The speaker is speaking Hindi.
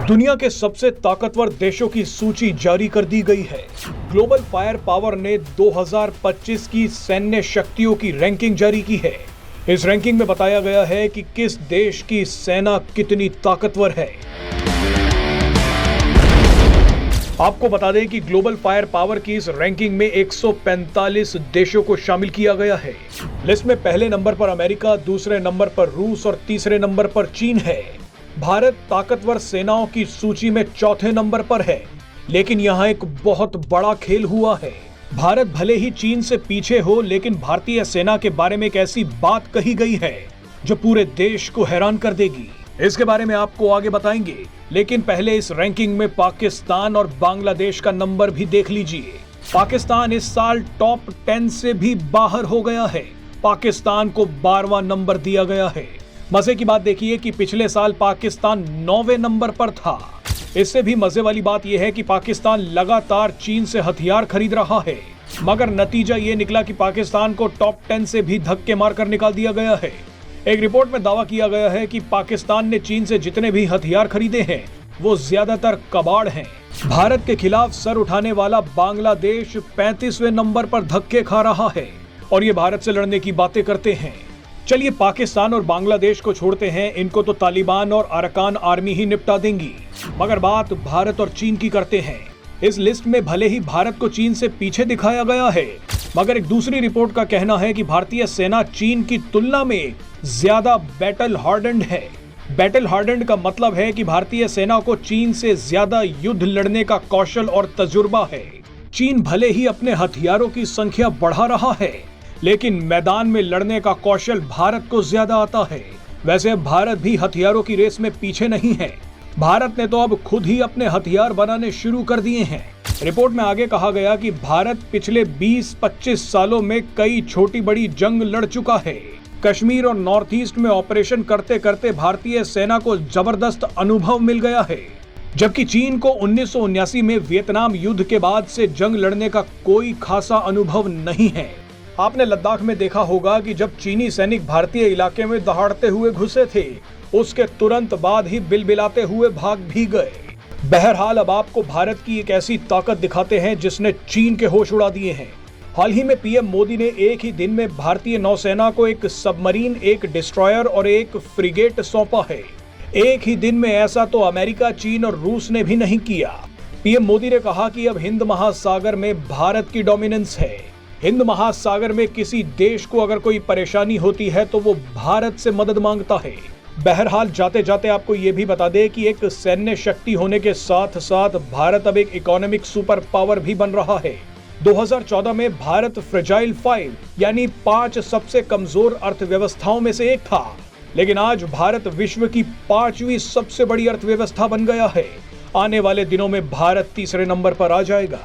दुनिया के सबसे ताकतवर देशों की सूची जारी कर दी गई है। ग्लोबल फायर पावर ने 2025 की सैन्य शक्तियों की रैंकिंग जारी की है। इस रैंकिंग में बताया गया है कि किस देश की सेना कितनी ताकतवर है। आपको बता दें कि ग्लोबल फायर पावर की इस रैंकिंग में 145 देशों को शामिल किया गया है। लिस्ट में पहले नंबर पर अमेरिका, दूसरे नंबर पर रूस और तीसरे नंबर पर चीन है। भारत ताकतवर सेनाओं की सूची में चौथे नंबर पर है, लेकिन यहाँ एक बहुत बड़ा खेल हुआ है। भारत भले ही चीन से पीछे हो, लेकिन भारतीय सेना के बारे में एक ऐसी बात कही गई है जो पूरे देश को हैरान कर देगी। इसके बारे में आपको आगे बताएंगे, लेकिन पहले इस रैंकिंग में पाकिस्तान और बांग्लादेश का नंबर भी देख लीजिए। पाकिस्तान इस साल टॉप 10 से भी बाहर हो गया है। पाकिस्तान को 12वां नंबर दिया गया है। मजे की बात देखिए कि पिछले साल पाकिस्तान 9वें नंबर पर था। इससे भी मजे वाली बात यह है कि पाकिस्तान लगातार चीन से हथियार खरीद रहा है, मगर नतीजा ये निकला कि पाकिस्तान को टॉप 10 से भी धक्के मारकर निकाल दिया गया है। एक रिपोर्ट में दावा किया गया है कि पाकिस्तान ने चीन से जितने भी हथियार खरीदे हैं वो ज्यादातर कबाड़ हैं। भारत के खिलाफ सर उठाने वाला बांग्लादेश 35वें नंबर पर धक्के खा रहा है और ये भारत से लड़ने की बातें करते हैं। चलिए पाकिस्तान और बांग्लादेश को छोड़ते हैं, इनको तो तालिबान और अरकान आर्मी ही निपटा देंगी, मगर बात भारत और चीन की करते हैं। इस लिस्ट में भले ही भारत को चीन से पीछे दिखाया गया है, मगर एक दूसरी रिपोर्ट का कहना है कि भारतीय सेना चीन की तुलना में ज्यादा बैटल हार्डन्ड है। बैटल हार्डन्ड का मतलब है कि भारतीय सेना को चीन से ज्यादा युद्ध लड़ने का कौशल और तजुर्बा है। चीन भले ही अपने हथियारों की संख्या बढ़ा रहा है, लेकिन मैदान में लड़ने का कौशल भारत को ज्यादा आता है। वैसे भारत भी हथियारों की रेस में पीछे नहीं है। भारत ने तो अब खुद ही अपने हथियार बनाने शुरू कर दिए हैं। रिपोर्ट में आगे कहा गया कि भारत पिछले 20-25 सालों में कई छोटी बड़ी जंग लड़ चुका है। कश्मीर और नॉर्थ ईस्ट में ऑपरेशन करते करते भारतीय सेना को जबरदस्त अनुभव मिल गया है, जबकि चीन को 1979 में वियतनाम युद्ध के बाद से जंग लड़ने का कोई खासा अनुभव नहीं है। आपने लद्दाख में देखा होगा कि जब चीनी सैनिक भारतीय इलाके में दहाड़ते हुए घुसे थे, उसके तुरंत बाद ही बिलबिलाते हुए भाग भी गए। बहरहाल अब आपको भारत की एक ऐसी ताकत दिखाते हैं जिसने चीन के होश उड़ा दिए हैं। हाल ही में पीएम मोदी ने एक ही दिन में भारतीय नौसेना को एक सबमरीन, एक डिस्ट्रॉयर और एक फ्रिगेट सौंपा है। एक ही दिन में ऐसा तो अमेरिका, चीन और रूस ने भी नहीं किया। पीएम मोदी ने कहा कि अब हिंद महासागर में भारत की डोमिनेंस है। हिंद महासागर में किसी देश को अगर कोई परेशानी होती है तो वो भारत से मदद मांगता है। बहरहाल जाते जाते आपको ये भी बता दें कि एक सैन्य शक्ति होने के साथ साथ भारत अब एक इकोनॉमिक सुपर पावर भी बन रहा है। 2014 में भारत फ्रेजाइल 5 यानी 5 सबसे कमजोर अर्थव्यवस्थाओं में से एक था, लेकिन आज भारत विश्व की 5वीं सबसे बड़ी अर्थव्यवस्था बन गया है। आने वाले दिनों में भारत तीसरे नंबर पर आ जाएगा।